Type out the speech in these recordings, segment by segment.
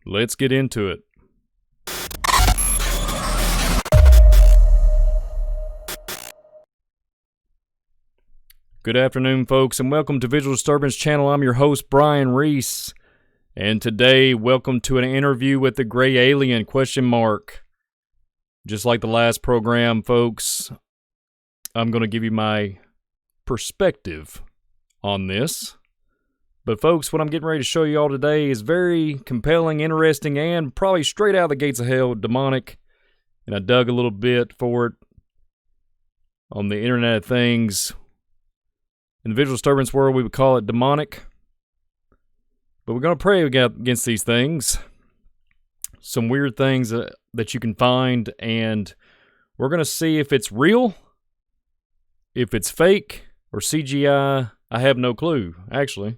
let's get into it. Good afternoon, folks, and welcome to Visual Disturbance Channel. I'm your host, Brian Reese, and today, welcome to an interview with the Gray Alien, ? Just like the last program, folks, I'm going to give you my perspective on this. But folks, what I'm getting ready to show you all today is very compelling, interesting, and probably straight out of the gates of hell, demonic. And I dug a little bit for it on the Internet of Things. In the visual disturbance world, we would call it demonic. But we're going to pray against these things. Some weird things that you can find, and we're going to see if it's real, if it's fake, or CGI. I have no clue, actually.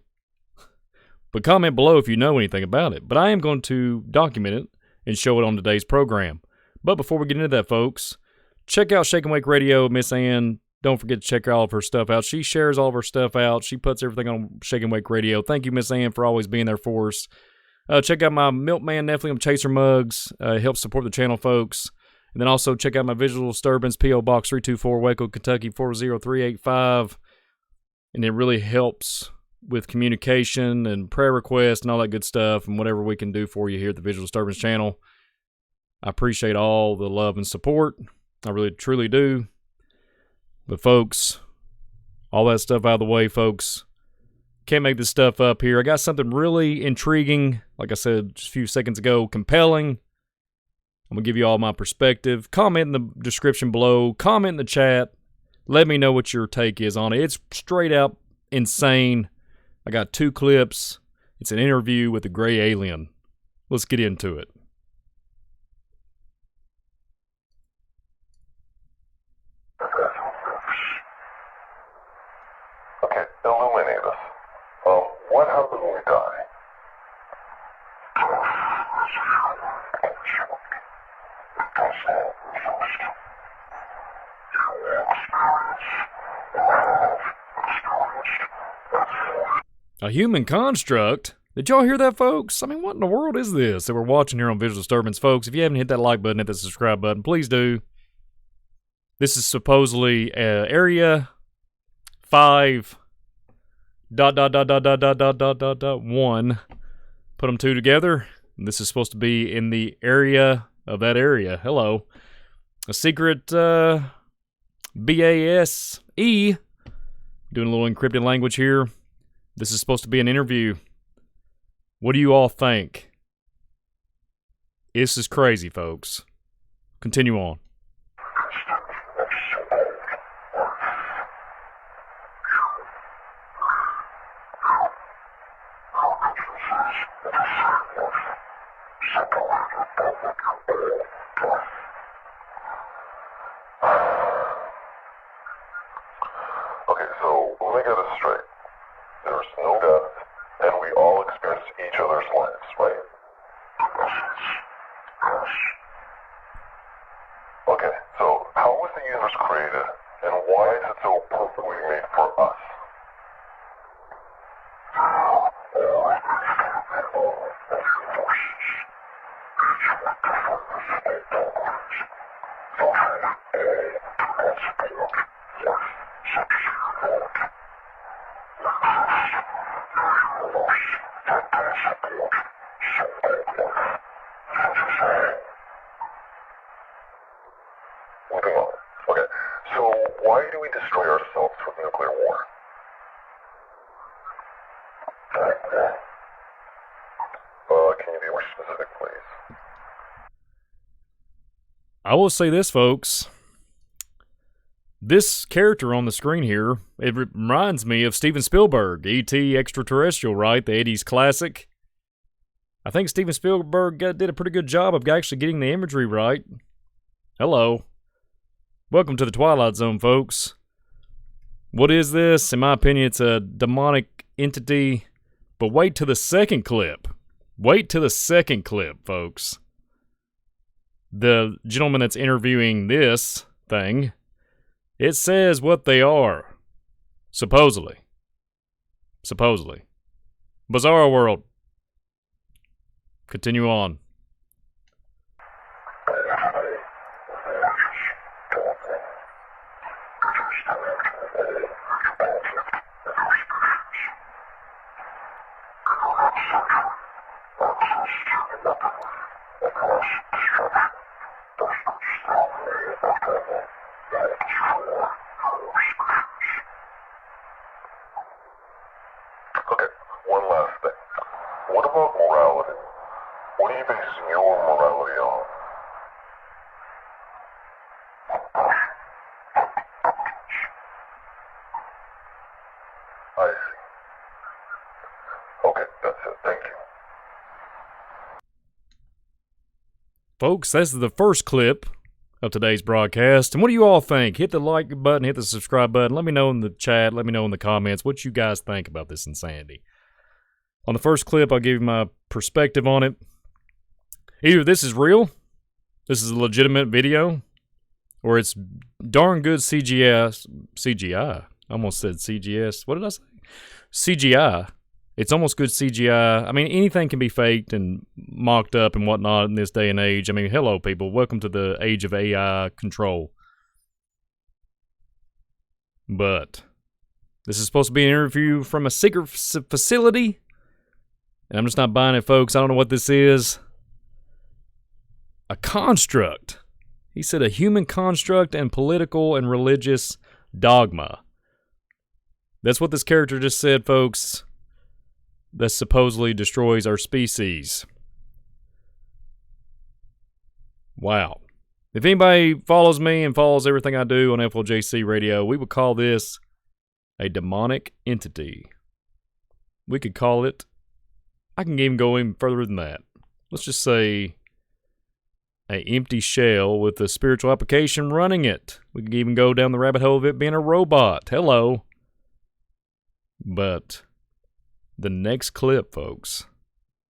But comment below if you know anything about it. But I am going to document it and show it on today's program. But before we get into that, folks, check out Shake and Wake Radio. Miss Ann, don't forget to check all of her stuff out. She shares all of her stuff out. She puts everything on Shake and Wake Radio. Thank you, Miss Ann, for always being there for us. Check out my Milkman Nephilim Chaser mugs. Helps support the channel, folks. And then also check out my Visual Disturbance PO Box 324, Waco, Kentucky 40385. And it really helps with communication and prayer requests and all that good stuff and whatever we can do for you here at the Visual Disturbance channel. I appreciate all the love and support. I really, truly do. But folks, all that stuff out of the way, folks. Can't make this stuff up here. I got something really intriguing, like I said just a few seconds ago, compelling. I'm going to give you all my perspective. Comment in the description below. Comment in the chat. Let me know what your take is on it. It's straight out insane. I got 2 clips. It's an interview with the Gray Alien. Let's get into it. Okay, illuminate us. What happens when we die? A human construct? Did y'all hear that, folks? I mean, what in the world is this that we're watching here on Visual Disturbance, folks? If you haven't hit that like button, hit the subscribe button, please do. This is supposedly Area 5... ... 1. Put them 2 together. And this is supposed to be in the area of that area. Hello. A secret BASE. Doing a little encrypted language here. This is supposed to be an interview. What do you all think? This is crazy, folks. Continue on. Okay, so let me get this straight. There's no death, and we all experience each other's lives, right? Okay, so how was the universe created, and why is it so perfectly made for us? Moving on. Okay, so why do we destroy ourselves with nuclear war? Can you be more specific, please? I will say this, folks. This character on the screen here, it reminds me of Steven Spielberg, E.T. Extraterrestrial, right? The 80s classic. I think Steven Spielberg did a pretty good job of actually getting the imagery right. Hello. Welcome to the Twilight Zone, folks. What is this? In my opinion, it's a demonic entity. But wait till the second clip. Wait till the second clip, folks. The gentleman that's interviewing this thing, it says what they are. Supposedly. Bizarro world. Continue on. Okay, one last thing. What about morality? What are you basing your morality on? I see. Okay, that's it. Thank you. Folks, that's the first clip of today's broadcast. And what do you all think? Hit the like button, hit the subscribe button. Let me know in the chat, let me know in the comments what you guys think about this insanity. On the first clip, I'll give you my perspective on it. Either this is real, this is a legitimate video, or it's darn good CGI. I almost said CGS. What did I say? CGI. It's almost good CGI. I mean, anything can be faked and mocked up and whatnot in this day and age. I mean, hello, people. Welcome to the age of AI control. But this is supposed to be an interview from a secret facility, and I'm just not buying it, folks. I don't know what this is. A construct. He said a human construct and political and religious dogma. That's what this character just said, folks. That supposedly destroys our species. Wow. If anybody follows me and follows everything I do on FLJC Radio, we would call this a demonic entity. We could call it, I can even go even further than that. Let's just say an empty shell with a spiritual application running it. We could even go down the rabbit hole of it being a robot. Hello. But the next clip, folks,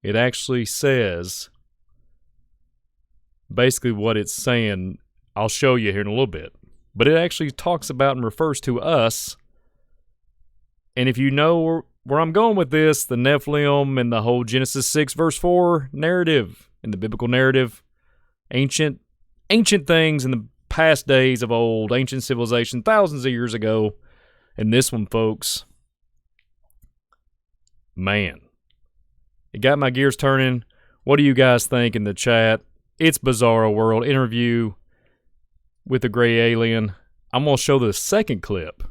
it actually says basically what it's saying. I'll show you here in a little bit. But it actually talks about and refers to us. And if you know where I'm going with this, the Nephilim and the whole Genesis 6 verse 4 narrative, and the biblical narrative, ancient things in the past days of old, ancient civilization, thousands of years ago. And this one, folks, man, it got my gears turning. What do you guys think in the chat? It's Bizarro World interview with the gray alien. I'm going to show the second clip.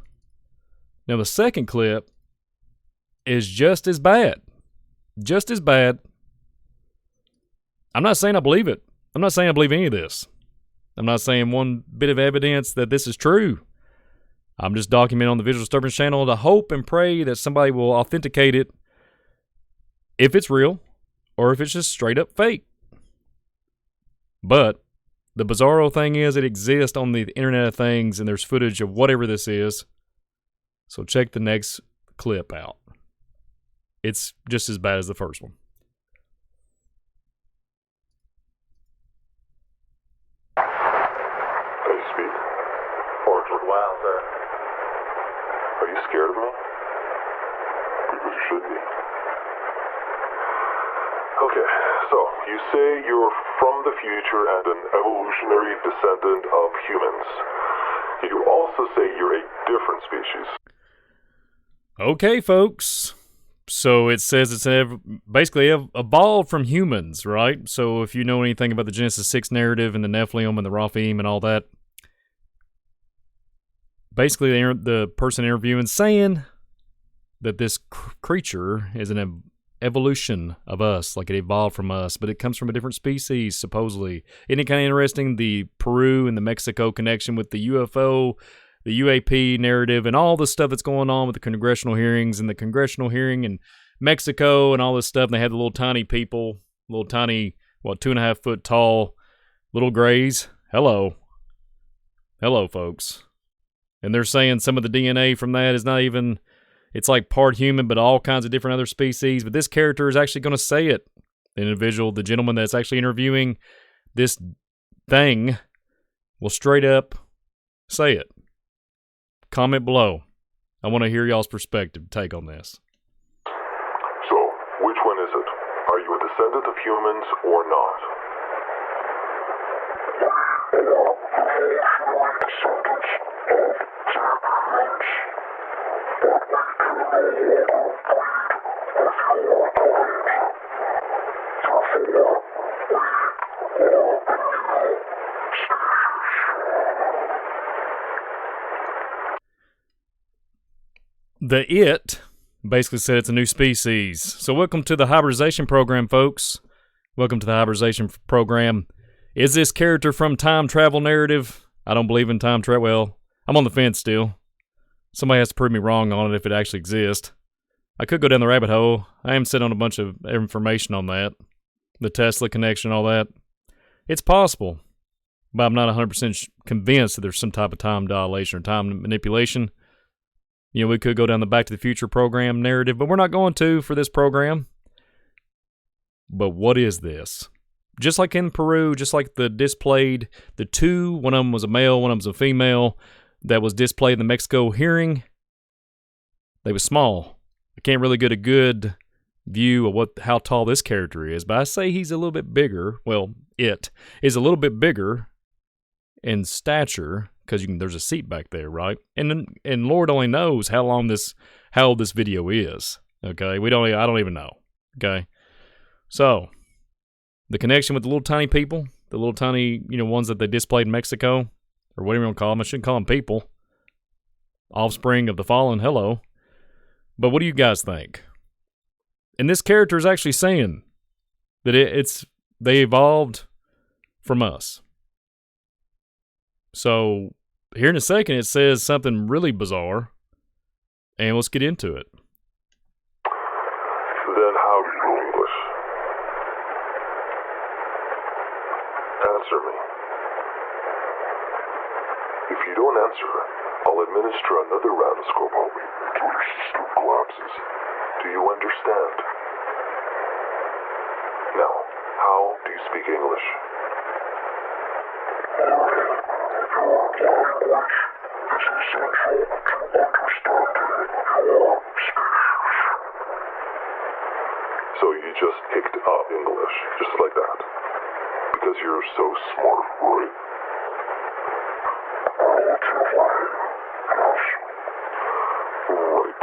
Now, the second clip is just as bad. Just as bad. I'm not saying I believe it. I'm not saying I believe any of this. I'm not saying one bit of evidence that this is true. I'm just documenting on the Visual Disturbance channel to hope and pray that somebody will authenticate it if it's real or if it's just straight up fake. But the bizarro thing is it exists on the Internet of Things, and there's footage of whatever this is. So check the next clip out. It's just as bad as the first one. Can you speak? Or it's wild, sir. Are you scared of me? Because you should be. Okay, so you say you're from the future and an evolutionary descendant of humans. You also say you're a different species. Okay, folks. So it says it's basically evolved from humans, right? So if you know anything about the Genesis 6 narrative and the Nephilim and the Raphaim and all that, basically the person interviewing saying that this creature is an evolution of us, like it evolved from us, but it comes from a different species, supposedly. Isn't it kind of interesting, the Peru and the Mexico connection with the UFO, the UAP narrative, and all the stuff that's going on with the congressional hearings and the congressional hearing in Mexico and all this stuff. And they had the little tiny people, little tiny, 2.5 foot tall little grays. Hello. Hello, folks. And they're saying some of the DNA from that is not even, it's like part human, but all kinds of different other species. But this character is actually going to say it. The individual, the gentleman that's actually interviewing this thing, will straight up say it. Comment below. I want to hear y'all's perspective, take on this. So, which one is it? Are you a descendant of humans or not? The It basically said it's a new species. So welcome to the hybridization program, folks. Welcome to the hybridization program. Is this character from time travel narrative? I don't believe in time travel. Well, I'm on the fence still. Somebody has to prove me wrong on it if it actually exists. I could go down the rabbit hole. I am sitting on a bunch of information on that. The Tesla connection, all that. It's possible, but I'm not 100% convinced that there's some type of time dilation or time manipulation. You know, we could go down the Back to the Future program narrative, but we're not going to for this program. But what is this? Just like in Peru, just like the displayed, the two, one of them was a male, one of them was a female, that was displayed in the Mexico hearing, they were small. I can't really get a good view of how tall this character is, but I say he's a little bit bigger. Well, it is a little bit bigger in stature, because there's a seat back there, right? And Lord only knows how old this video is. Okay, I don't even know. Okay, so the connection with the little tiny people, the little tiny ones that they displayed in Mexico, or whatever you want to call them. I shouldn't call them people. Offspring of the fallen. Hello. But what do you guys think? And this character is actually saying that they evolved from us. So here in a second, it says something really bizarre, and let's get into it. Then how do you know English? Answer me. If you don't answer, I'll administer another round of scopomy until your system collapses. Do you understand? Now, how do you speak English? So you just picked up English, just like that. Because you're so smart, right? Right.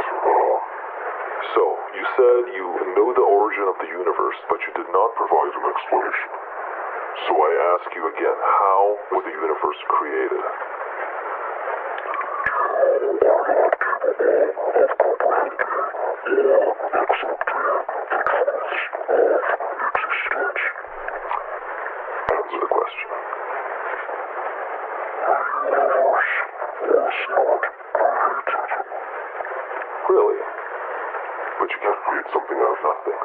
So, you said you know the origin of the universe, but you did not provide an explanation. So I ask you again, how was the universe created? Answer the question. Really? But you can't create something out of nothing.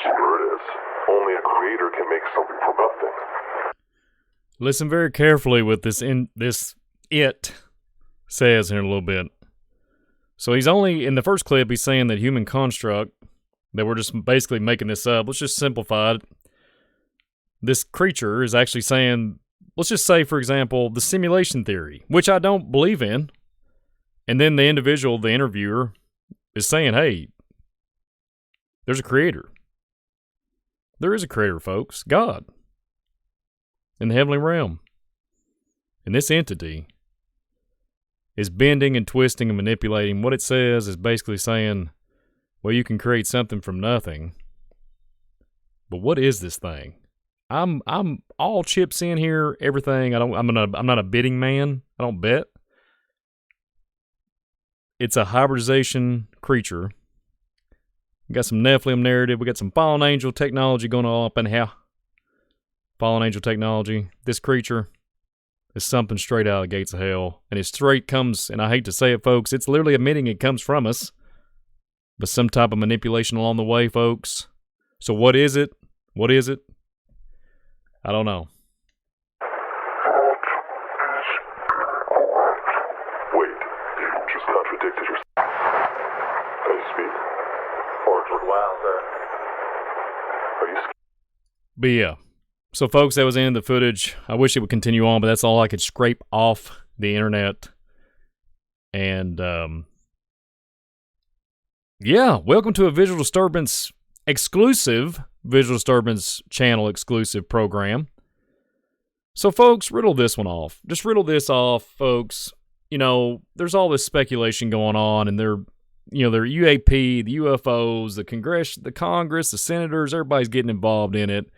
Here it is. Only a creator can make something from nothing. Listen very carefully what this it says here in a little bit. So he's only, in the first clip, he's saying that human construct, that we're just basically making this up. Let's just simplify it. This creature is actually saying, let's just say, for example, the simulation theory, which I don't believe in. And then the individual, the interviewer, is saying, hey, there's a creator. There is a creator, folks. God. In the heavenly realm. And this entity is bending and twisting and manipulating. What it says is basically saying, well, you can create something from nothing. But what is this thing? I'm all chips in here, everything. I'm not a bidding man. I don't bet. It's a hybridization creature. We got some Nephilim narrative. We got some fallen angel technology going on up in here. Fallen angel technology. This creature is something straight out of the gates of hell. And it straight comes, and I hate to say it, folks, it's literally admitting it comes from us. But some type of manipulation along the way, folks. So what is it? What is it? I don't know. Wait, you just contradicted yourself. Can you speak? Wow, sir. Are you scared? But yeah. So folks, that was the end of the footage. I wish it would continue on, but that's all I could scrape off the internet. And Yeah, welcome to a Visual Disturbance exclusive, Visual Disturbance channel exclusive program. So, folks, riddle this one off. Just riddle this off, folks. You know, there's all this speculation going on, and they're UAP, the UFOs, the Congress, the senators, everybody's getting involved in it.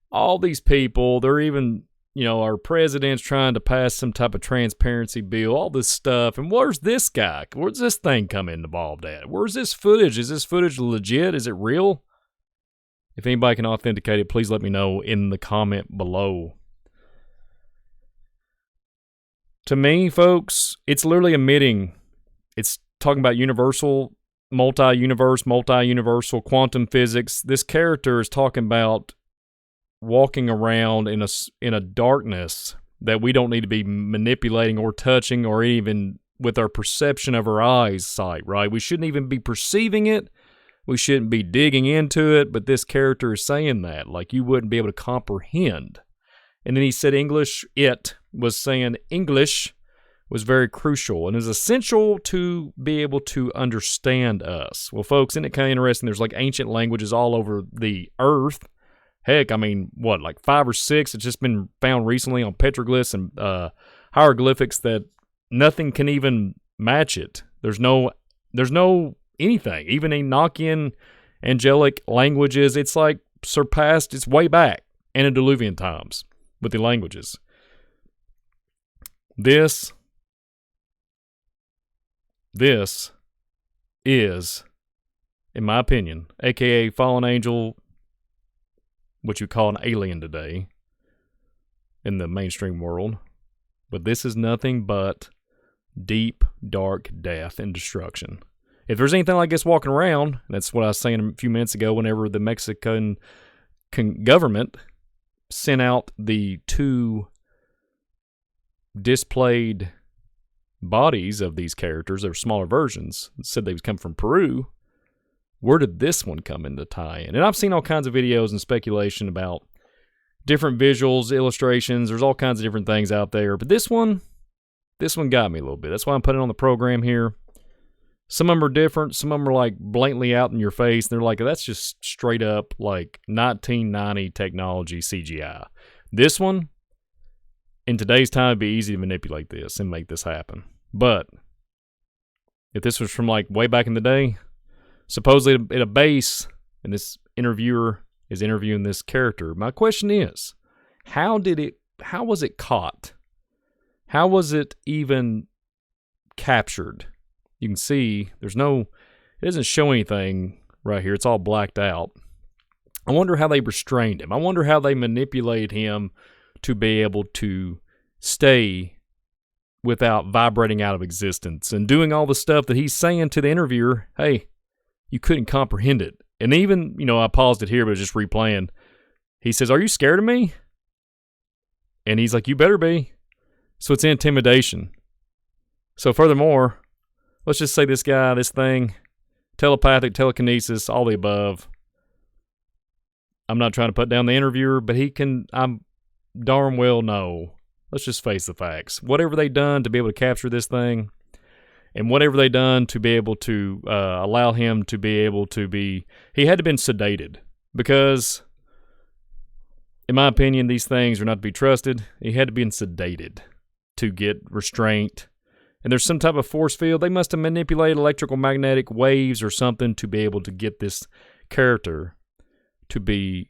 All these people, they're even, our president's trying to pass some type of transparency bill, all this stuff. And where's this guy? Where's this thing come involved at? Where's this footage? Is this footage legit? Is it real? If anybody can authenticate it, please let me know in the comment below. To me, folks, it's literally admitting, it's talking about universal, multi-universal, quantum physics. This character is talking about walking around in a darkness that we don't need to be manipulating or touching or even with our perception of our eyes sight, right? We shouldn't even be perceiving it. We shouldn't be digging into it, but this character is saying that, like you wouldn't be able to comprehend. And then he said It was saying English was very crucial and is essential to be able to understand us. Well, folks, isn't it kind of interesting? There's like ancient languages all over the earth. Heck, I mean, like 5 or 6? It's just been found recently on petroglyphs and hieroglyphics that nothing can even match it. There's no anything. Even Enochian angelic languages, it's like surpassed. It's way back antediluvian times with the languages. This is, in my opinion, aka fallen angel, what you call an alien today in the mainstream world. But this is nothing but deep, dark death and destruction. If there's anything like this walking around, that's what I was saying a few minutes ago whenever the Mexican government sent out the 2 displayed bodies of these characters, their smaller versions, said they was come from Peru. Where did this one come into tie-in? And I've seen all kinds of videos and speculation about different visuals, illustrations. There's all kinds of different things out there. But this one got me a little bit. That's why I'm putting it on the program here. Some of them are different. Some of them are like blatantly out in your face. They're like, that's just straight up like 1990 technology CGI. This one, in today's time, it'd be easy to manipulate this and make this happen. But if this was from like way back in the day, supposedly at a base, and this interviewer is interviewing this character. My question is, how was it caught? How was it even captured? You can see it doesn't show anything right here. It's all blacked out. I wonder how they restrained him. I wonder how they manipulated him to be able to stay without vibrating out of existence and doing all the stuff that he's saying to the interviewer. Hey, you couldn't comprehend it. And even, I paused it here, but it's just replaying. He says, "Are you scared of me?" And he's like, "You better be." So it's intimidation. So furthermore, let's just say this thing, telepathic, telekinesis, all the above. I'm not trying to put down the interviewer, but I'm darn well know. Let's just face the facts. Whatever they done to be able to capture this thing, and whatever they done to be able to allow him to be able to be, he had to have been sedated. Because, in my opinion, these things are not to be trusted. He had to be sedated to get restraint. And there's some type of force field. They must have manipulated electrical magnetic waves or something to be able to get this character to be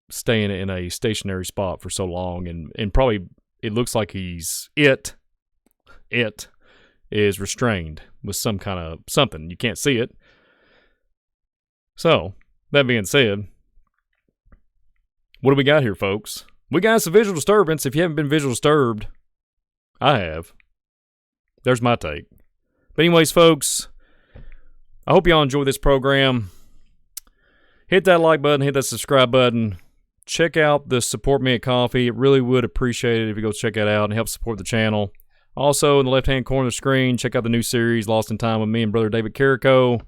staying in a stationary spot for so long. And probably it looks like it is restrained with some kind of something. You can't see it. So, that being said, what do we got here, folks? We got some visual disturbance. If you haven't been visual disturbed, I have. There's my take. But anyways, folks, I hope y'all enjoy this program. Hit that like button, hit that subscribe button. Check out the Support Me at Coffee. It really would appreciate it if you go check that out and help support the channel. Also, in the left-hand corner of the screen, check out the new series, Lost in Time with me and Brother David Carrico.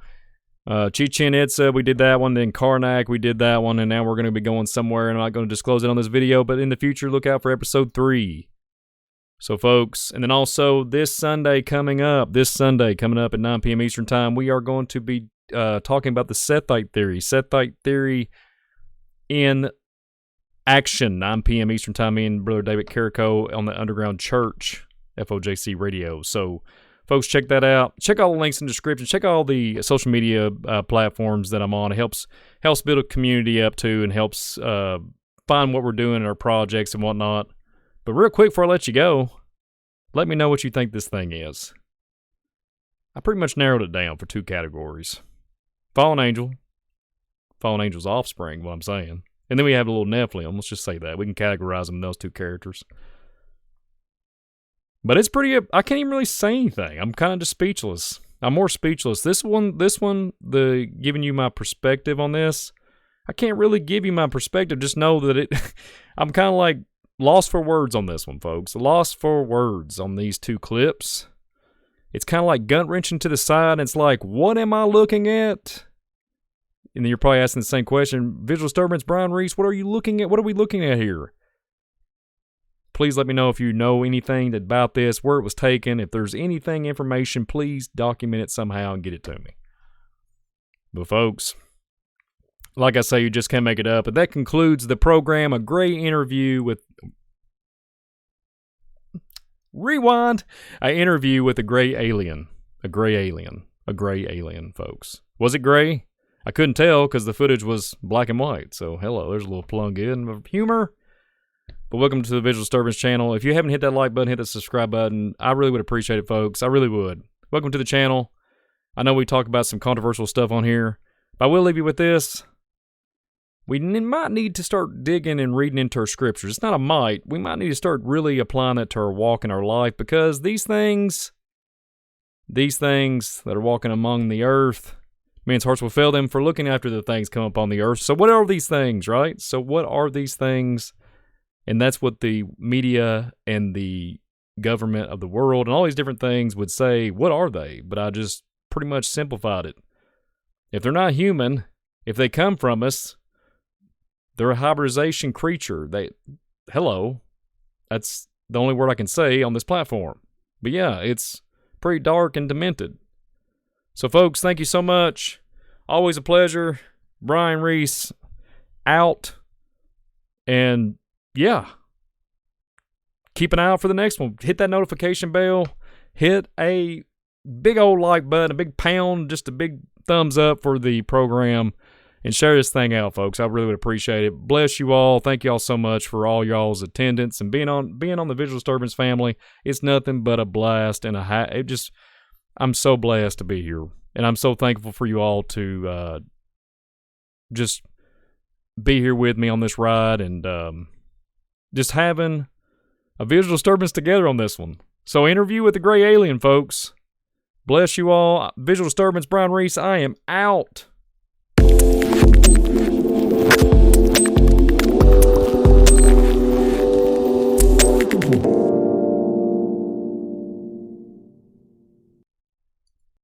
Chichen Itza, we did that one. Then Karnak, we did that one. And now we're going to be going somewhere, and I'm not going to disclose it on this video. But in the future, look out for episode 3. So, folks, and then also this Sunday coming up at 9 p.m. Eastern Time, we are going to be talking about the Sethite theory in action, 9 p.m. Eastern Time, me and Brother David Carrico on the Underground Church FOJC radio. So, folks, check that out. Check all the links in the description. Check all the social media platforms that I'm on. It helps build a community up too, and helps find what we're doing in our projects and whatnot. But real quick before I let you go, let me know what you think this thing is. I pretty much narrowed it down for 2 categories. Fallen Angel's offspring, what I'm saying. And then we have a little Nephilim. Let's just say that. We can categorize them in those 2 characters. But it's pretty, I can't even really say anything. I'm kind of just speechless. I'm more speechless. This one, the giving you my perspective on this, I can't really give you my perspective. Just know that I'm kind of like lost for words on this one, folks. Lost for words on these 2 clips. It's kind of like gut-wrenching to the side. And it's like, what am I looking at? And then you're probably asking the same question. Visual Disturbance, Brian Reese, what are you looking at? What are we looking at here? Please let me know if you know anything about this, where it was taken. If there's anything, information, please document it somehow and get it to me. But folks, like I say, you just can't make it up. But that concludes the program. A great interview with... Rewind! An interview with a gray alien. A gray alien, folks. Was it gray? I couldn't tell because the footage was black and white. So, hello, there's a little plug in of humor. But welcome to the Visual Disturbance channel. If you haven't hit that like button, hit that subscribe button. I really would appreciate it, folks. I really would. Welcome to the channel. I know we talk about some controversial stuff on here, but I will leave you with this. We might need to start digging and reading into our scriptures. It's not a might. We might need to start really applying that to our walk in our life, because these things that are walking among the earth, men's hearts will fail them for looking after the things come upon the earth. So what are these things, right? So what are these things? And that's what the media and the government of the world and all these different things would say, what are they? But I just pretty much simplified it. If they're not human, if they come from us, they're a hybridization creature. That's the only word I can say on this platform. But yeah, it's pretty dark and demented. So folks, thank you so much. Always a pleasure. Brian Reese out. And yeah, keep an eye out for the next one. Hit that notification bell. Hit a big old like button, a big pound, just a big thumbs up for the program. And share this thing out, folks. I really would appreciate it. Bless you all. Thank you all so much for all y'all's attendance and being on the Visual Disturbance family. It's nothing but a blast and I'm so blessed to be here. And I'm so thankful for you all to just be here with me on this ride and just having a visual disturbance together on this one. So, interview with the gray alien, folks. Bless you all. Visual Disturbance, Brian Reese. I am out.